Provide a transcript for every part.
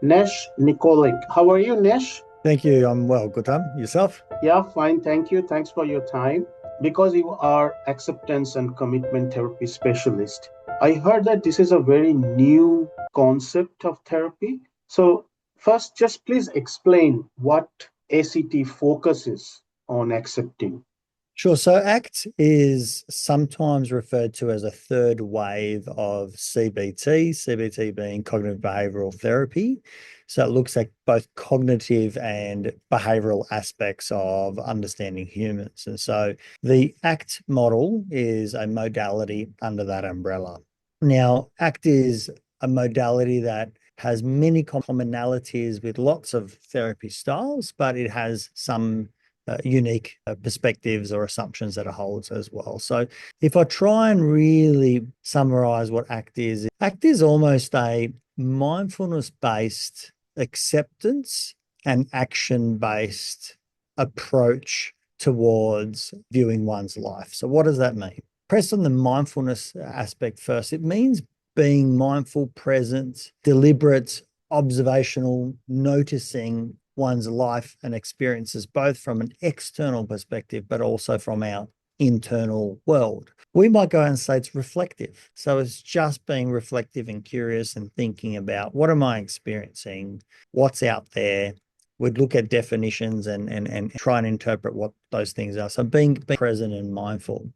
Nesh Nikolic. How are you, Nesh? Thank you. I'm well. Good time. Yourself? Yeah, fine. Thank you. Thanks for your time. Because you are acceptance and commitment therapy specialist, I heard that this is a very new concept of therapy. So, first, just please explain what ACT focuses on accepting. Sure. So ACT is sometimes referred to as a third wave of CBT, CBT being cognitive behavioral therapy. So it looks at both cognitive and behavioral aspects of understanding humans. And so the ACT model is a modality under that umbrella. Now, ACT is a modality that has many commonalities with lots of therapy styles, but it has some unique perspectives or assumptions that it holds as well. So, if I try and really summarize what ACT is almost a mindfulness based acceptance and action based approach towards viewing one's life. So, what does that mean? Press on the mindfulness aspect first. It means being mindful, present, deliberate, observational, noticing one's life and experiences, both from an external perspective, but also from our internal world. We might go and say it's reflective. So it's just being reflective and curious and thinking about what am I experiencing, what's out there. We'd look at definitions and try and interpret what those things are. So being present and mindful.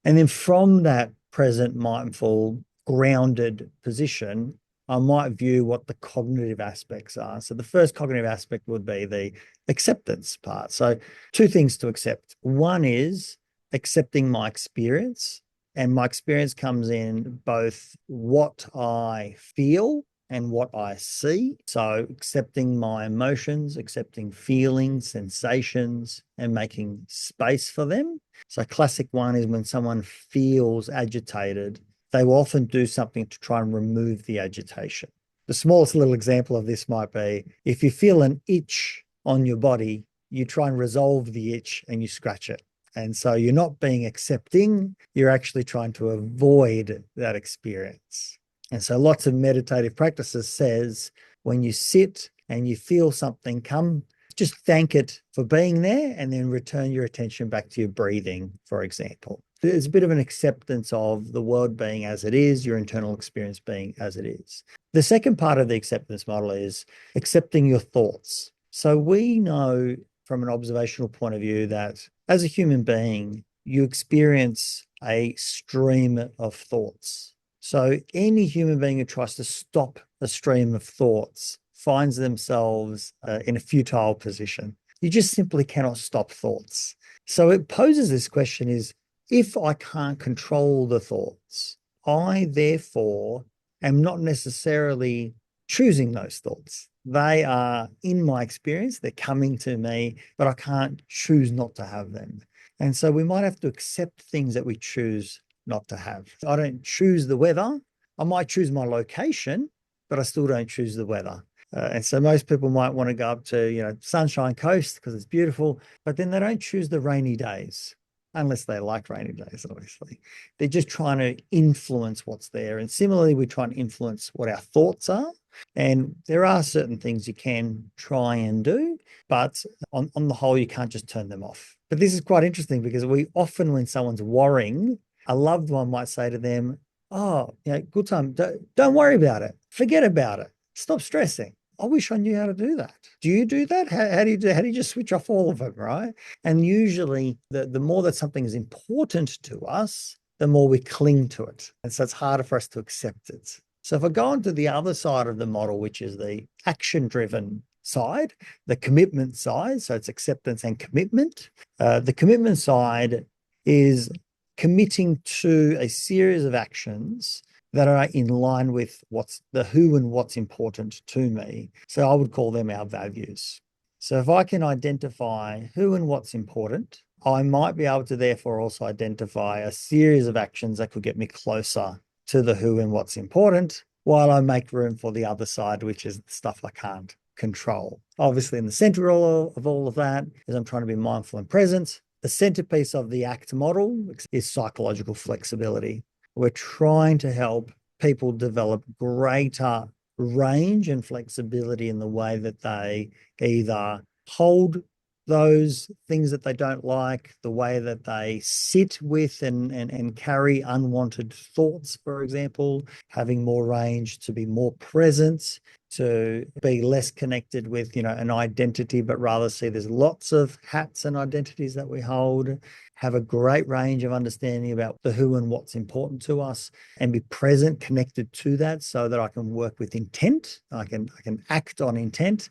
And then from that present, mindful, grounded position, I might view what the cognitive aspects are. So the first cognitive aspect would be the acceptance part. So two things to accept. One is accepting my experience, and my experience comes in both what I feel and what I see. So accepting my emotions, accepting feelings, sensations, and making space for them. So classic one is when someone feels agitated, they will often do something to try and remove the agitation. The smallest little example of this might be if you feel an itch on your body, you try and resolve the itch and you scratch it. And so you're not being accepting, you're actually trying to avoid that experience. And so lots of meditative practices says when you sit and you feel something come, just thank it for being there and then return your attention back to your breathing, for example. There's a bit of an acceptance of the world being as it is, your internal experience being as it is. The second part of the acceptance model is accepting your thoughts. So we know from an observational point of view that as a human being, you experience a stream of thoughts. So any human being who tries to stop a stream of thoughts finds themselves in a futile position. You just simply cannot stop thoughts. So it poses this question is, if I can't control the thoughts, I therefore am not necessarily choosing those thoughts. They are in my experience, they're coming to me, but I can't choose not to have them. And so we might have to accept things that we choose not to have. I don't choose the weather. I might choose my location, but I still don't choose the weather. And so most people might want to go up to, Sunshine Coast because it's beautiful, but then they don't choose the rainy days unless they like rainy days, obviously. They're just trying to influence what's there. And similarly, we try and influence what our thoughts are. And there are certain things you can try and do, but on the whole, you can't just turn them off. But this is quite interesting because we often, when someone's worrying, a loved one might say to them, oh, good time. Don't worry about it. Forget about it. Stop stressing. I wish I knew how to do that. Do you do that? How do you do? How do you just switch off all of them, right? And usually, the more that something is important to us, the more we cling to it, and so it's harder for us to accept it. So if I go on to the other side of the model, which is the action-driven side, the commitment side, so it's acceptance and commitment. The commitment side is committing to a series of actions that are in line with what's the who and what's important to me. So I would call them our values. So if I can identify who and what's important, I might be able to therefore also identify a series of actions that could get me closer to the who and what's important while I make room for the other side, which is the stuff I can't control. Obviously, in the center of all of that is I'm trying to be mindful and present. The centerpiece of the ACT model is psychological flexibility. We're trying to help people develop greater range and flexibility in the way that they either hold those things that they don't like, the way that they sit with and carry unwanted thoughts, for example, having more range to be more present, to be less connected with, an identity, but rather see there's lots of hats and identities that we hold, have a great range of understanding about the who and what's important to us, and be present, connected to that so that I can work with intent. I can act on intent.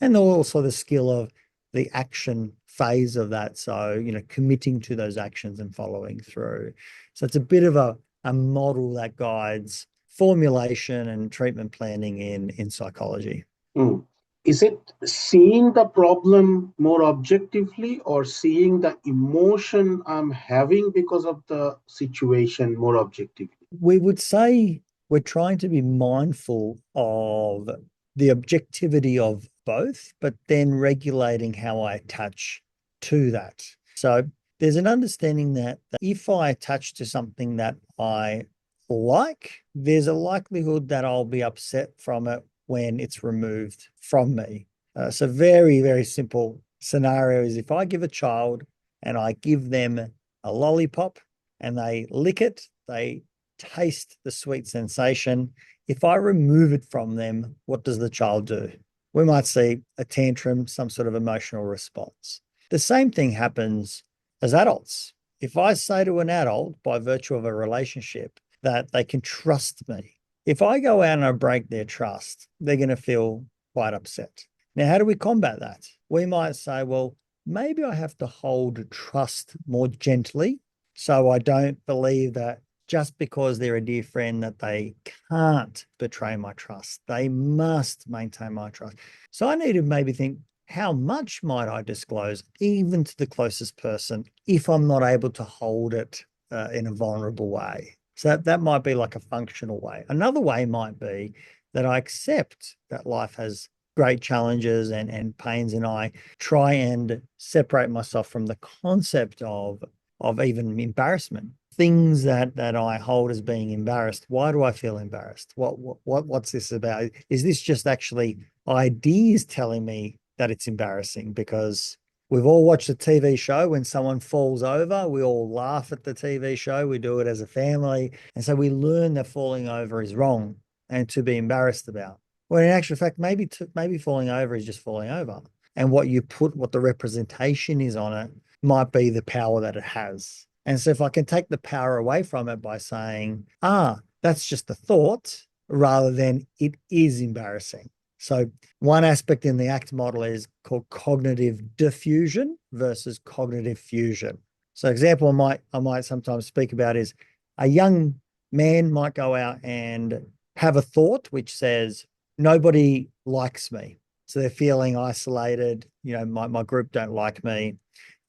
And also the skill of the action phase of that. So, committing to those actions and following through. So it's a bit of a model that guides formulation and treatment planning in psychology. Mm. Is it seeing the problem more objectively or seeing the emotion I'm having because of the situation more objectively? We would say we're trying to be mindful of the objectivity of both, but then regulating how I attach to that. So there's an understanding that if I attach to something that I like, there's a likelihood that I'll be upset from it when it's removed from me. So very, very simple scenario is if I give a child and I give them a lollipop and they lick it, they taste the sweet sensation. If I remove it from them, what does the child do? We might see a tantrum, some sort of emotional response. The same thing happens as adults. If I say to an adult, by virtue of a relationship, that they can trust me, if I go out and I break their trust, they're going to feel quite upset. Now, how do we combat that? We might say, well, maybe I have to hold trust more gently so I don't believe that just because they're a dear friend that they can't betray my trust. They must maintain my trust. So I need to maybe think, how much might I disclose, even to the closest person, if I'm not able to hold it in a vulnerable way? So that might be like a functional way. Another way might be that I accept that life has great challenges and pains, and I try and separate myself from the concept of even embarrassment. Things that I hold as being embarrassed. Why do I feel embarrassed? What's this about? Is this just actually ideas telling me that it's embarrassing? Because we've all watched a TV show. When someone falls over, we all laugh at the TV show. We do it as a family. And so we learn that falling over is wrong and to be embarrassed about. Well, in actual fact, maybe falling over is just falling over. And what the representation is on it might be the power that it has. And so if I can take the power away from it by saying, that's just a thought, rather than it is embarrassing. So one aspect in the ACT model is called cognitive diffusion versus cognitive fusion. So example I might sometimes speak about is a young man might go out and have a thought which says, nobody likes me. So they're feeling isolated. My group don't like me.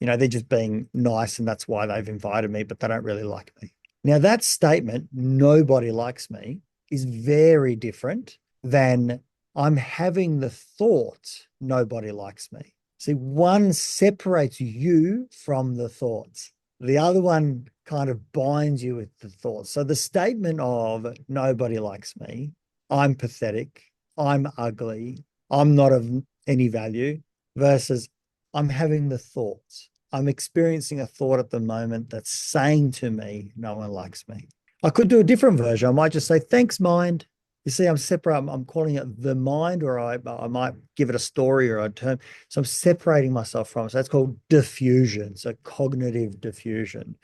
They're just being nice and that's why they've invited me, but they don't really like me. Now, that statement, nobody likes me, is very different than I'm having the thought, nobody likes me. See, one separates you from the thoughts. The other one kind of binds you with the thoughts. So the statement of nobody likes me, I'm pathetic, I'm ugly, I'm not of any value, versus I'm having the thoughts. I'm experiencing a thought at the moment that's saying to me, no one likes me. I could do a different version. I might just say, thanks, mind. You see, I'm separate. I'm calling it the mind, or I might give it a story or a term. So I'm separating myself from it. So that's called diffusion. So cognitive diffusion.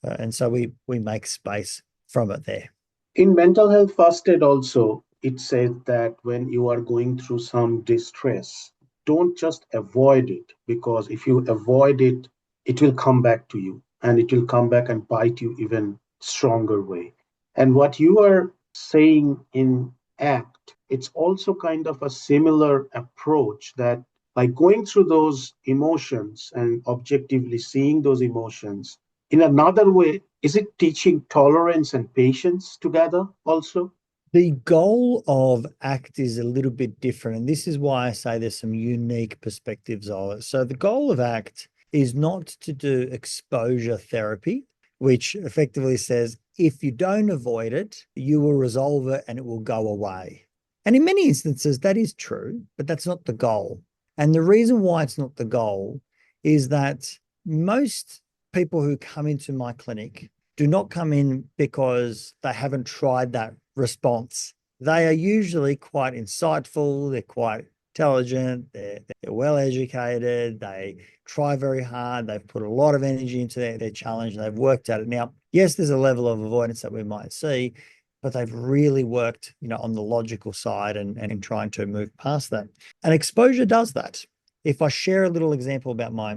And so we make space from it there. In mental health first aid also, it says that when you are going through some distress, don't just avoid it, because if you avoid it, it will come back to you and it will come back and bite you even stronger way. And what you are saying in ACT, it's also kind of a similar approach that by going through those emotions and objectively seeing those emotions, in another way, is it teaching tolerance and patience together also? The goal of ACT is a little bit different. And this is why I say there's some unique perspectives of it. So the goal of ACT is not to do exposure therapy, which effectively says if you don't avoid it, you will resolve it and it will go away. And in many instances, that is true, but that's not the goal. And the reason why it's not the goal is that most people who come into my clinic do not come in because they haven't tried that response. They are usually quite insightful, they're quite intelligent, they're well educated, they try very hard, they've put a lot of energy into their challenge, and they've worked at it. Now, yes, there's a level of avoidance that we might see, but they've really worked, on the logical side and in trying to move past that. And exposure does that. If I share a little example about my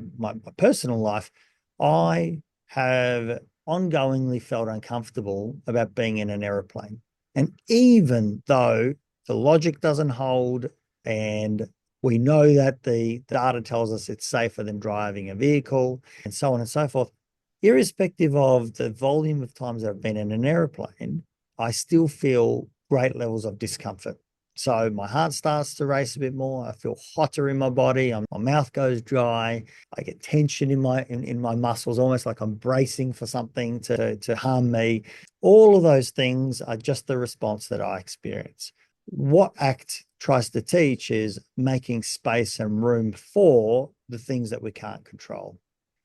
personal life, I have ongoingly felt uncomfortable about being in an aeroplane. And even though the logic doesn't hold and we know that the data tells us it's safer than driving a vehicle and so on and so forth, irrespective of the volume of times I've been in an aeroplane, I still feel great levels of discomfort. So my heart starts to race a bit more. I feel hotter in my body. My mouth goes dry. I get tension in my muscles, almost like I'm bracing for something to harm me. All of those things are just the response that I experience. What ACT tries to teach is making space and room for the things that we can't control.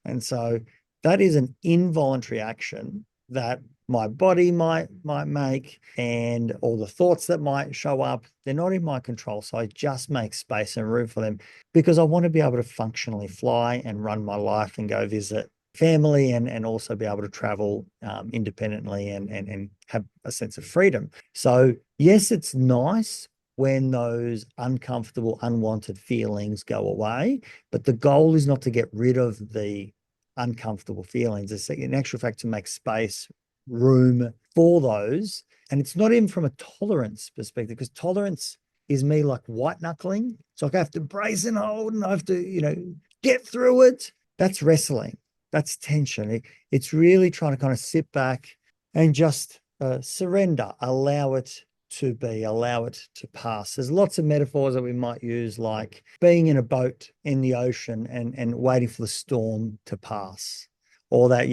And so that is an involuntary action that my body might make, and all the thoughts that might show up, they're not in my control. So I just make space and room for them because I want to be able to functionally fly and run my life and go visit family and also be able to travel independently and have a sense of freedom. So yes, it's nice when those uncomfortable, unwanted feelings go away, but the goal is not to get rid of the uncomfortable feelings. It's in actual fact to make space, room for those. And it's not even from a tolerance perspective, because tolerance is me like white knuckling. So like I have to brace and hold and I have to, get through it. That's wrestling. That's tension. It's really trying to kind of sit back and just surrender, allow it to be, allow it to pass. There's lots of metaphors that we might use, like being in a boat in the ocean and waiting for the storm to pass, or that,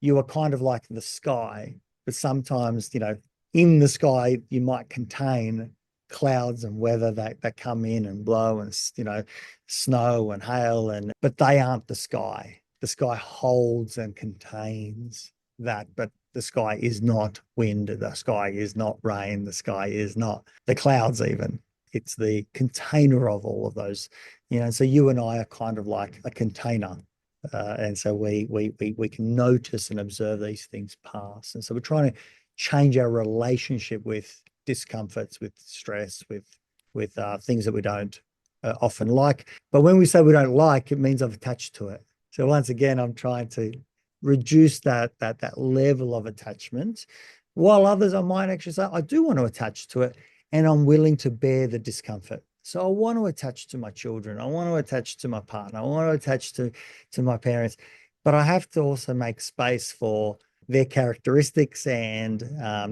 you are kind of like the sky, but sometimes, in the sky, you might contain clouds and weather that come in and blow and, snow and hail, but they aren't the sky. The sky holds and contains that, but the sky is not wind, the sky is not rain, the sky is not the clouds even. It's the container of all of those. So you and I are kind of like a container. And so we can notice and observe these things pass. And so we're trying to change our relationship with discomforts, with stress, with things that we don't often like. But when we say we don't like, it means I've attached to it. So once again, I'm trying to reduce that level of attachment, while others I might actually say I do want to attach to it and I'm willing to bear the discomfort. So I want to attach to my children, I want to attach to my partner, I want to attach to my parents, but I have to also make space for their characteristics and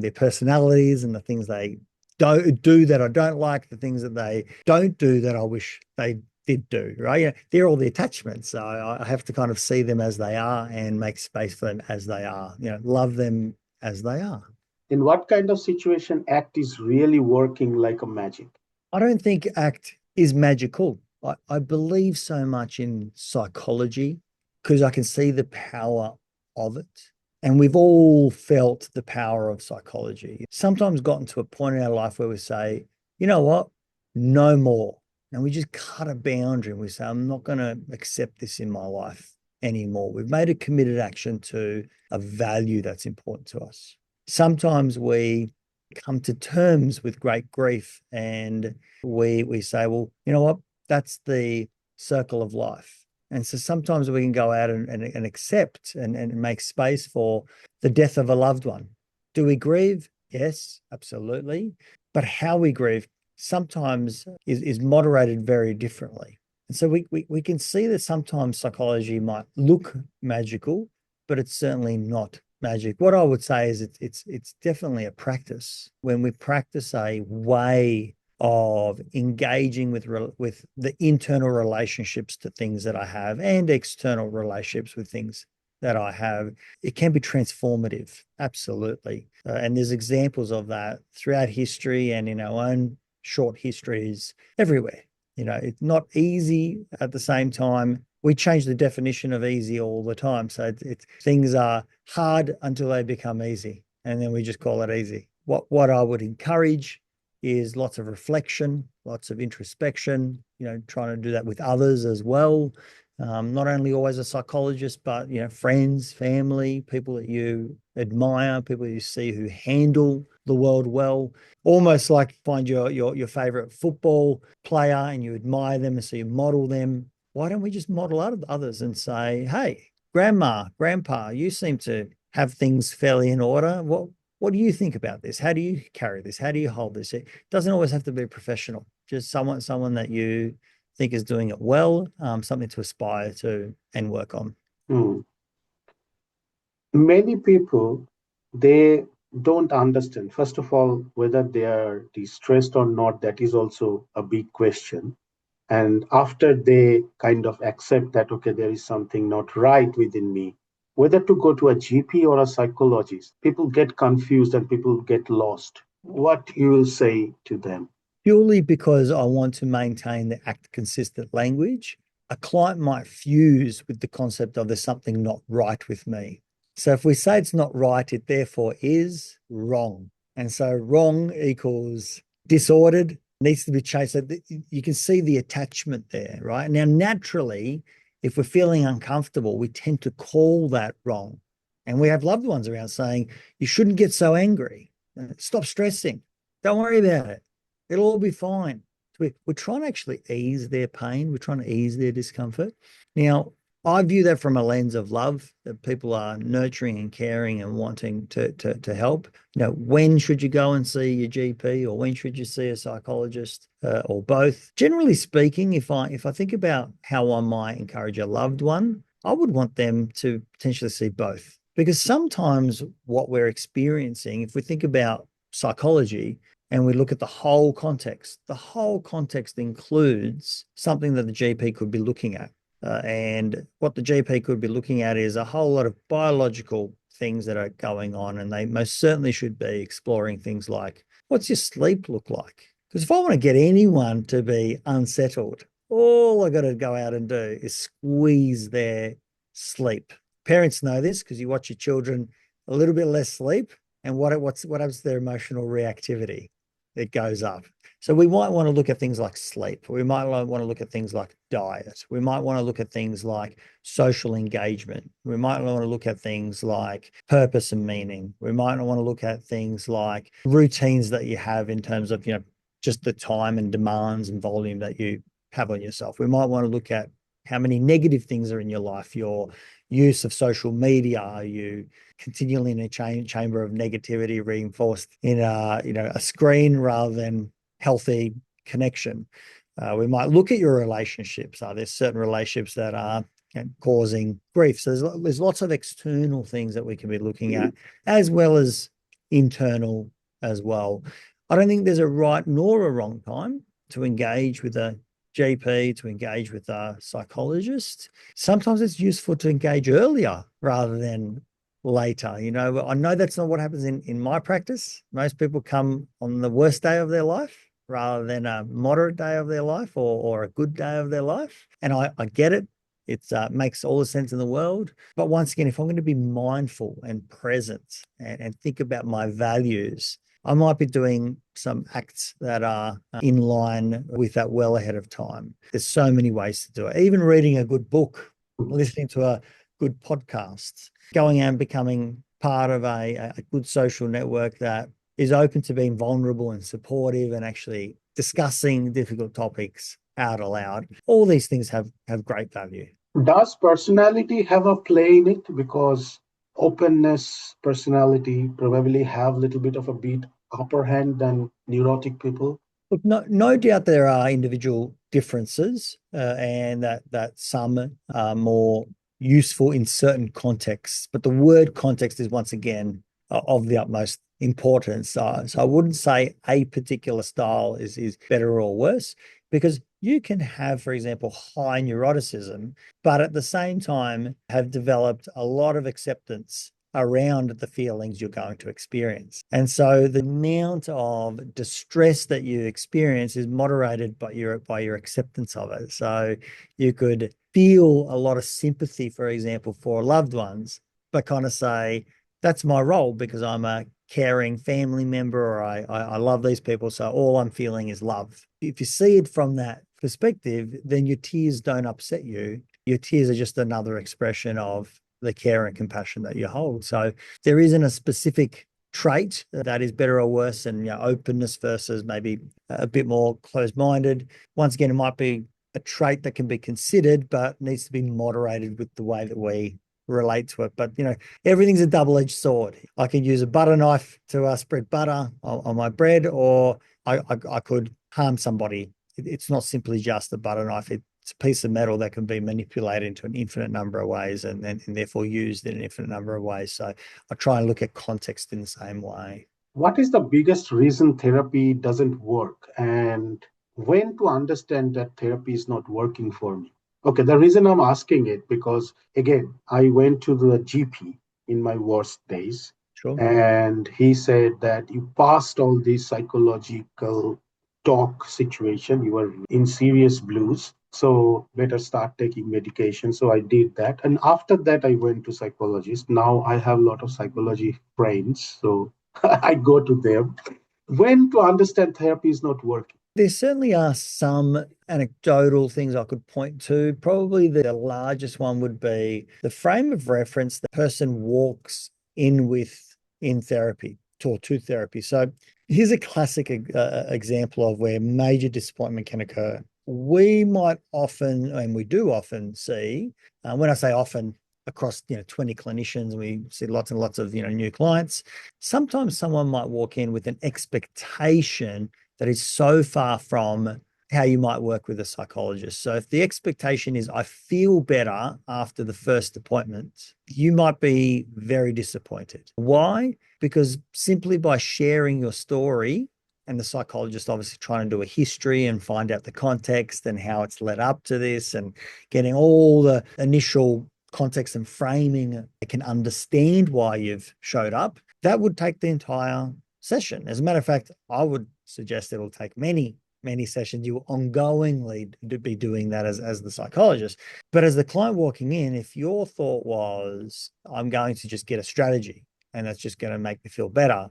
their personalities and the things they don't do that I don't like, the things that they don't do that I wish they did do, right? They're all the attachments. So I have to kind of see them as they are and make space for them as they are, love them as they are. In what kind of situation ACT is really working like a magic? I don't think ACT is magical. I believe so much in psychology because I can see the power of it. And we've all felt the power of psychology. Sometimes gotten to a point in our life where we say, you know what? No more. And we just cut a boundary and we say, I'm not going to accept this in my life anymore. We've made a committed action to a value that's important to us. Sometimes we come to terms with great grief and we say, well, you know what? That's the circle of life. And so sometimes we can go out and accept and make space for the death of a loved one. Do we grieve? Yes, absolutely. But how we grieve sometimes is moderated very differently. And so we can see that sometimes psychology might look magical, but it's certainly not magic. What I would say is it's definitely a practice. When we practice a way of engaging with the internal relationships to things that I have and external relationships with things that I have, it can be transformative. Absolutely. And there's examples of that throughout history and in our own short histories everywhere. It's not easy at the same time. We change the definition of easy all the time. So things are hard until they become easy, and then we just call it easy. What I would encourage is lots of reflection, lots of introspection, trying to do that with others as well. Not only always a psychologist, but friends, family, people that you admire, people you see who handle the world well. Almost like find your favorite football player and you admire them, and so you model them. Why don't we just model others and say, hey, grandma, grandpa, you seem to have things fairly in order. What do you think about this? How do you carry this? How do you hold this? It doesn't always have to be professional. Just someone that you think is doing it well, something to aspire to and work on. Hmm. Many people, they don't understand, first of all, whether they are distressed or not. That is also a big question. And after they kind of accept that, okay, there is something not right within me, whether to go to a GP or a psychologist, people get confused and people get lost. What you will say to them? Purely because I want to maintain the act consistent language, a client might fuse with the concept of there's something not right with me. So if we say it's not right, it therefore is wrong. And so wrong equals disordered, needs to be changed. So you can see the attachment there, right? Now, naturally, if we're feeling uncomfortable, we tend to call that wrong. And we have loved ones around saying, you shouldn't get so angry. Stop stressing. Don't worry about it. It'll all be fine. So we're trying to actually ease their pain. We're trying to ease their discomfort. Now, I view that from a lens of love, that people are nurturing and caring and wanting to help. When should you go and see your GP, or when should you see a psychologist, or both? Generally speaking, if I think about how I might encourage a loved one, I would want them to potentially see both. Because sometimes what we're experiencing, if we think about psychology, and we look at the whole context includes something that the GP could be looking at. And what the GP could be looking at is a whole lot of biological things that are going on. And they most certainly should be exploring things like, what's your sleep look like? Because if I want to get anyone to be unsettled, all I got to go out and do is squeeze their sleep. Parents know this because you watch your children a little bit less sleep, and what happens to their emotional reactivity? It goes up. So we might want to look at things like sleep. We might want to look at things like diet. We might want to look at things like social engagement. We might want to look at things like purpose and meaning. We might want to look at things like routines that you have in terms of, just the time and demands and volume that you have on yourself. We might want to look at how many negative things are in your life, your use of social media. Are you continually in a chamber of negativity, reinforced in a screen rather than healthy connection? We might look at your relationships. Are there certain relationships that are causing grief? So there's lots of external things that we can be looking at, as well as internal as well. I don't think there's a right nor a wrong time to engage with a GP, to engage with a psychologist. Sometimes it's useful to engage earlier rather than later. I know that's not what happens in my practice. Most people come on the worst day of their life rather than a moderate day of their life, or a good day of their life. And I get it. It makes all the sense in the world. But once again, if I'm going to be mindful and present and think about my values, I might be doing some acts that are in line with that well ahead of time. There's so many ways to do it. Even reading a good book, listening to a good podcast, going out and becoming part of a good social network that is open to being vulnerable and supportive and actually discussing difficult topics out aloud. All these things have great value. Does personality have a play in it? Because openness, personality probably have a little bit of a beat upper hand than neurotic people. Look, no doubt there are individual differences, and that some are more useful in certain contexts. But the word context is once again of the utmost importance. So I wouldn't say a particular style is better or worse, because you can have, for example, high neuroticism, but at the same time have developed a lot of acceptance around the feelings you're going to experience. And so the amount of distress that you experience is moderated by your acceptance of it. So you could feel a lot of sympathy, for example, for loved ones, but kind of say, that's my role because I'm a caring family member, or I love these people. So all I'm feeling is love. If you see it from that perspective, then your tears don't upset you. Your tears are just another expression of the care and compassion that you hold. So there isn't a specific trait that is better or worse, and openness versus maybe a bit more closed-minded. Once again, it might be a trait that can be considered, but needs to be moderated with the way that we relate to it. But everything's a double-edged sword. I can use a butter knife to spread butter on my bread, or I could harm somebody. It's not simply just a butter knife. It's a piece of metal that can be manipulated into an infinite number of ways, and therefore used in an infinite number of ways. So I try and look at context in the same way. What is the biggest reason therapy doesn't work, and when to understand that therapy is not working for me? Okay, the reason I'm asking it because again, I went to the GP in my worst days, Sure. and he said that you passed all these psychological talk situation, you were in serious blues, so better start taking medication. So I did that, and after that I went to psychologist. Now I have a lot of psychology friends, so I go to them. When to understand therapy is not working? There certainly are some anecdotal things I could point to. Probably the largest one would be the frame of reference the person walks in with in therapy or to therapy. So here's a classic example of where major disappointment can occur. We might often, and we do often see, when I say often, across 20 clinicians, we see lots and lots of new clients. Sometimes someone might walk in with an expectation that is so far from how you might work with a psychologist. So if the expectation is, I feel better after the first appointment, you might be very disappointed. Why? Because simply by sharing your story, and the psychologist obviously trying to do a history and find out the context and how it's led up to this, and getting all the initial context and framing, they can understand why you've showed up. That would take the entire session. As a matter of fact, I would suggest it'll take many sessions. You will ongoingly be doing that as the psychologist. But as the client walking in, if your thought was, I'm going to just get a strategy and that's just going to make me feel better,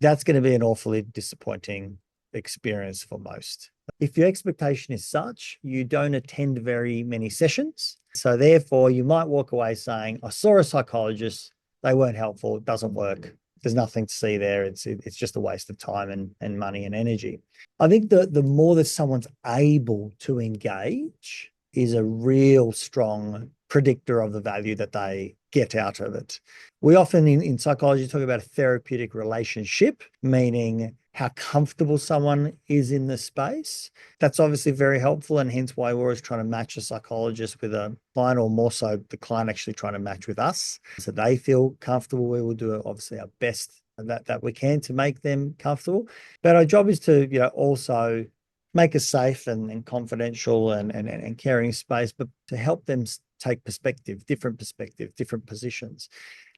that's going to be an awfully disappointing experience for most. If your expectation is such, you don't attend very many sessions. So therefore, you might walk away saying, I saw a psychologist, they weren't helpful, it doesn't work. There's nothing to see there. It's just a waste of time and money and energy. I think the more that someone's able to engage is a real strong predictor of the value that they get out of it. We often in psychology talk about a therapeutic relationship, meaning how comfortable someone is in the space. That's obviously very helpful, and hence why we're always trying to match a psychologist with a client, or more so the client actually trying to match with us so they feel comfortable. We will do obviously our best that we can to make them comfortable. But our job is to also make a safe and confidential and caring space, but to help them take different perspective, different positions.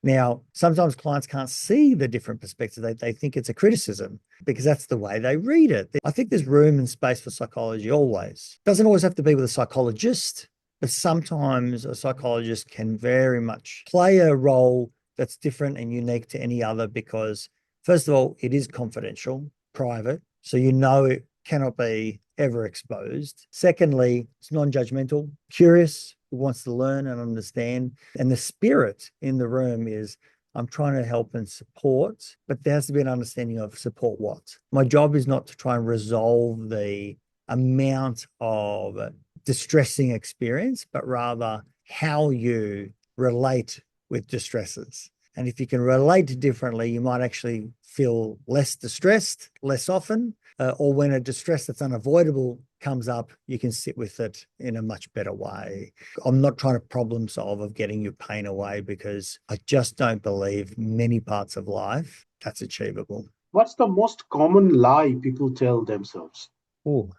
Now, sometimes clients can't see the different perspectives. They think it's a criticism because that's the way they read it. I think there's room and space for psychology always. It doesn't always have to be with a psychologist, but sometimes a psychologist can very much play a role that's different and unique to any other because, first of all, it is confidential, private, so it cannot be ever exposed. Secondly, it's non-judgmental, curious, who wants to learn and understand. And the spirit in the room is, I'm trying to help and support, but there has to be an understanding of support what. My job is not to try and resolve the amount of distressing experience, but rather how you relate with distresses. And if you can relate differently, you might actually feel less distressed, less often, or when a distress that's unavoidable comes up, you can sit with it in a much better way. I'm not trying to problem solve of getting your pain away because I just don't believe many parts of life that's achievable. What's the most common lie people tell themselves? Oh,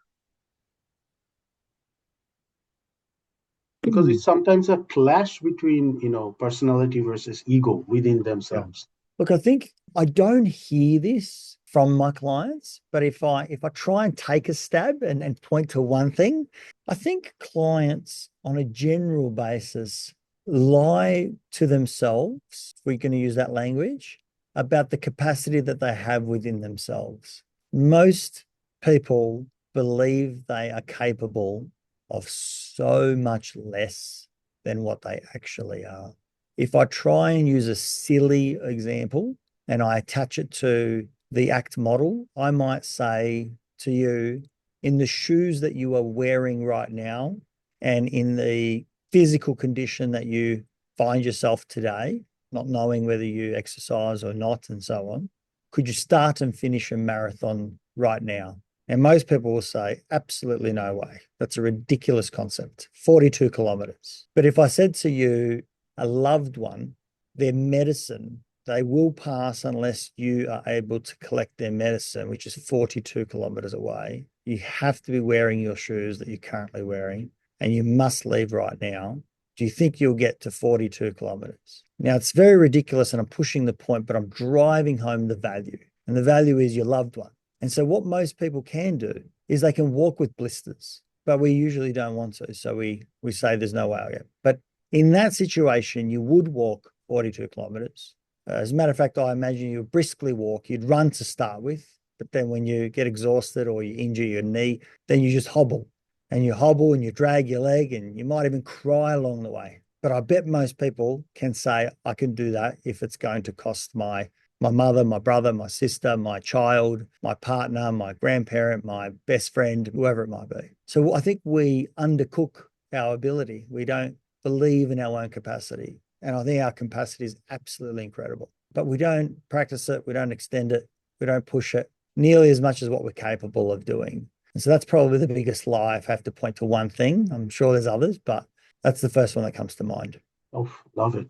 because it's sometimes a clash between, personality versus ego within Yeah. themselves. Look, I think I don't hear this from my clients, but if I try and take a stab and point to one thing, I think clients on a general basis lie to themselves, if we're going to use that language, about the capacity that they have within themselves. Most people believe they are capable of so much less than what they actually are. If I try and use a silly example and I attach it to the ACT model, I might say to you, in the shoes that you are wearing right now and in the physical condition that you find yourself today, not knowing whether you exercise or not, and so on, could you start and finish a marathon right now? And most people will say, absolutely no way. That's a ridiculous concept. 42 kilometers. But if I said to you, a loved one, their medicine, they will pass unless you are able to collect their medicine, which is 42 kilometers away. You have to be wearing your shoes that you're currently wearing, and you must leave right now. Do you think you'll get to 42 kilometers? Now, it's very ridiculous, and I'm pushing the point, but I'm driving home the value. And the value is your loved one. And so what most people can do is they can walk with blisters, but we usually don't want to. So we say there's no way I'll get. But in that situation, you would walk 42 kilometers. As a matter of fact, I imagine you would briskly walk. You'd run to start with, but then when you get exhausted or you injure your knee, then you just hobble. And you hobble and you drag your leg and you might even cry along the way. But I bet most people can say, I can do that if it's going to cost my mother, my brother, my sister, my child, my partner, my grandparent, my best friend, whoever it might be. So I think we undercook our ability. We don't believe in our own capacity. And I think our capacity is absolutely incredible. But we don't practice it, we don't extend it, we don't push it nearly as much as what we're capable of doing. And so that's probably the biggest lie if I have to point to one thing. I'm sure there's others, but that's the first one that comes to mind. Oh, love it.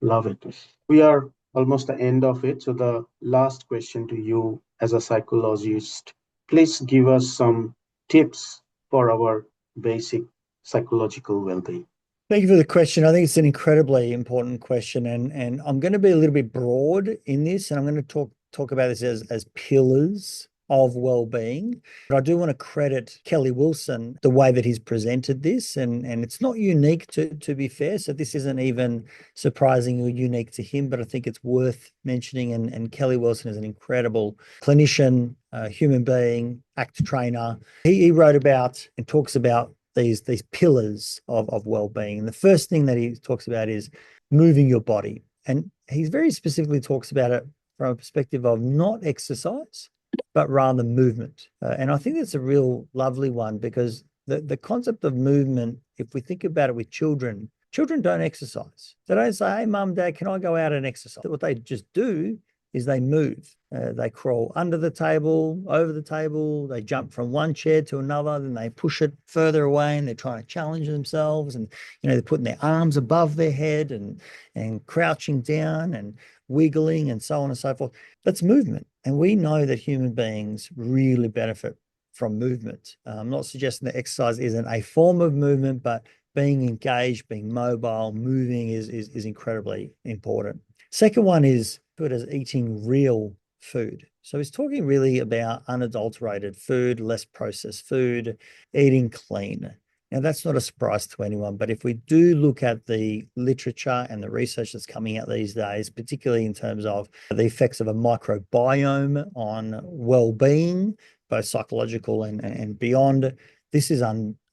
Love it. We are almost the end of it. So the last question to you as a psychologist, please give us some tips for our basic psychological well-being. Thank you for the question. I think it's an incredibly important question, and I'm going to be a little bit broad in this, and I'm going to talk about this as pillars of well-being. But I do want to credit Kelly Wilson the way that he's presented this, and it's not unique to be fair. So this isn't even surprising or unique to him, but I think it's worth mentioning. And Kelly Wilson is an incredible clinician, human being, ACT trainer. He wrote about and talks about these pillars of well-being. And the first thing that he talks about is moving your body. And he very specifically talks about it from a perspective of not exercise, but rather movement. And I think that's a real lovely one because the concept of movement, if we think about it with children don't exercise. They don't say, hey, mum, dad, can I go out and exercise? What they just do is they move. They crawl under the table, over the table. They jump from one chair to another. Then they push it further away, and they're trying to challenge themselves. And they're putting their arms above their head and crouching down and wiggling and so on and so forth. That's movement, and we know that human beings really benefit from movement. I'm not suggesting that exercise isn't a form of movement, but being engaged, being mobile, moving is incredibly important. Second one is good as eating real food. So he's talking really about unadulterated food, less processed food, eating clean. Now, that's not a surprise to anyone, but if we do look at the literature and the research that's coming out these days, particularly in terms of the effects of a microbiome on well-being, both psychological and beyond, this is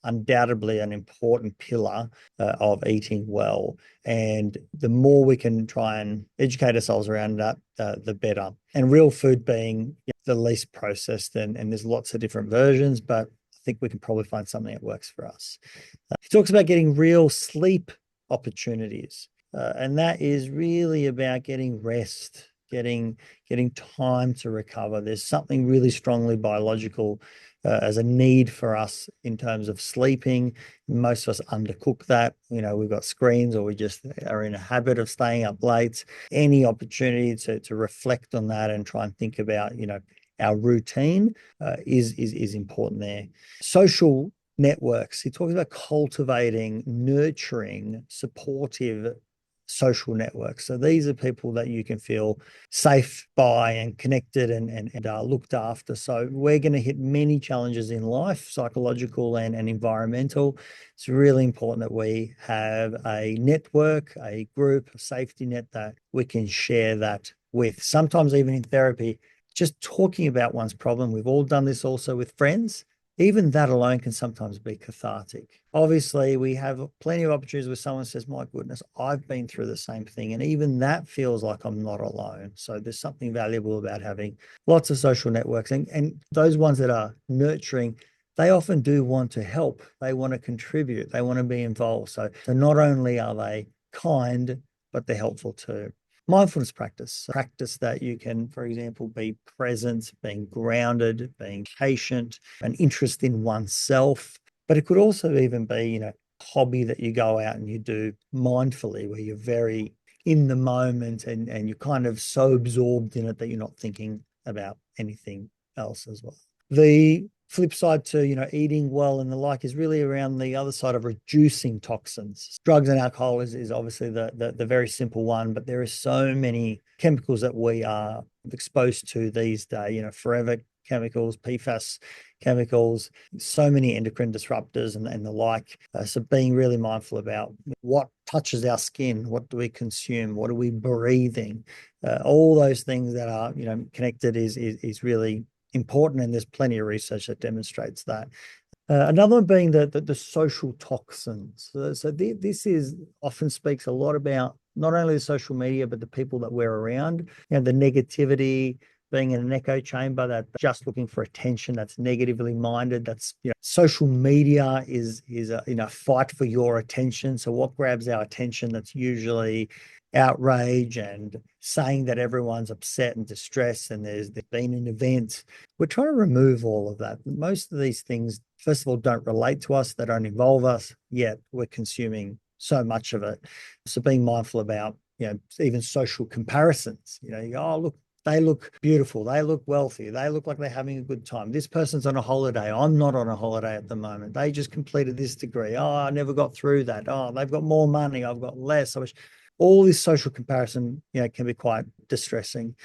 undoubtedly an important pillar of eating well. And the more we can try and educate ourselves around that, the better. And real food being the least processed, and there's lots of different versions, but I think we can probably find something that works for us. He talks about getting real sleep opportunities. And that is really about getting rest, getting time to recover. There's something really strongly biological as a need for us in terms of sleeping. Most of us undercook that. We've got screens, or we just are in a habit of staying up late. Any opportunity to reflect on that and try and think about, our routine is important there. Social networks. He talks about cultivating, nurturing, supportive social networks. So these are people that you can feel safe by and connected and looked after. So we're going to hit many challenges in life, psychological and environmental. It's really important that we have a network, a group, a safety net that we can share that with. Sometimes even in therapy, just talking about one's problem. We've all done this also with friends. Even that alone can sometimes be cathartic. Obviously, we have plenty of opportunities where someone says, my goodness, I've been through the same thing. And even that feels like I'm not alone. So there's something valuable about having lots of social networks. And those ones that are nurturing, they often do want to help. They want to contribute. They want to be involved. So not only are they kind, but they're helpful too. Mindfulness practice that you can, for example, be present, being grounded, being patient, an interest in oneself. But it could also even be, a hobby that you go out and you do mindfully, where you're very in the moment and you're kind of so absorbed in it that you're not thinking about anything else as well. The flip side to eating well and the like is really around the other side of reducing toxins. Drugs and alcohol is obviously the very simple one, but there are so many chemicals that we are exposed to these days, forever chemicals, PFAS chemicals, so many endocrine disruptors and the like. So being really mindful about what touches our skin, what do we consume, what are we breathing, all those things that are connected is really important, and there's plenty of research that demonstrates that. Another one being the social toxins. So this is often speaks a lot about not only the social media, but the people that we're around, the negativity, being in an echo chamber that just looking for attention, that's negatively minded. That's social media is a fight for your attention. So what grabs our attention? That's usually outrage and saying that everyone's upset and distressed and there's been an event. We're trying to remove all of that. Most of these things, first of all, don't relate to us, they don't involve us, yet we're consuming so much of it. So being mindful about even social comparisons. You go, oh look, they look beautiful, they look wealthy, they look like they're having a good time. This person's on a holiday, I'm not on a holiday at the moment. They just completed this degree, oh, I never got through that. Oh, they've got more money, I've got less. I wish. All this social comparison, can be quite distressing.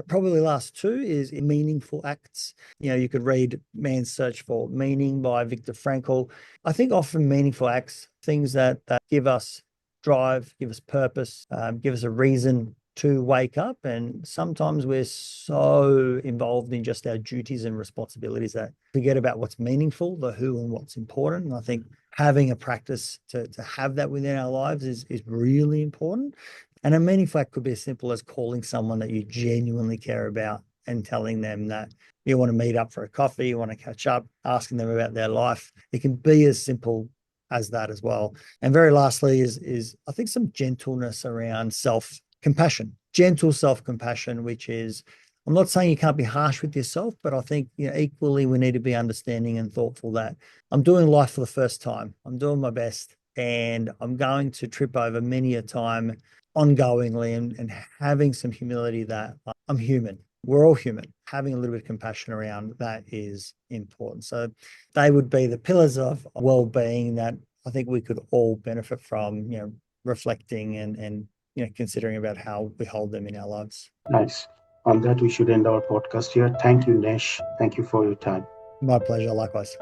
Probably last two is meaningful acts. You could read Man's Search for Meaning by Viktor Frankl. I think often meaningful acts, things that give us drive, give us purpose, give us a reason to wake up. And sometimes we're so involved in just our duties and responsibilities that forget about what's meaningful, the who and what's important. And I think having a practice to have that within our lives is really important. And a meaningful act could be as simple as calling someone that you genuinely care about and telling them that you want to meet up for a coffee, you want to catch up, asking them about their life. It can be as simple as that as well. And very lastly is I think some gentleness around self-compassion, gentle self-compassion, which is, I'm not saying you can't be harsh with yourself, but I think equally we need to be understanding and thoughtful that I'm doing life for the first time. I'm doing my best and I'm going to trip over many a time ongoingly and having some humility that I'm human. We're all human. Having a little bit of compassion around that is important. So they would be the pillars of well-being that I think we could all benefit from, reflecting and considering about how we hold them in our lives. Nice. On that, we should end our podcast here. Thank you, Nesh. Thank you for your time. My pleasure. Likewise.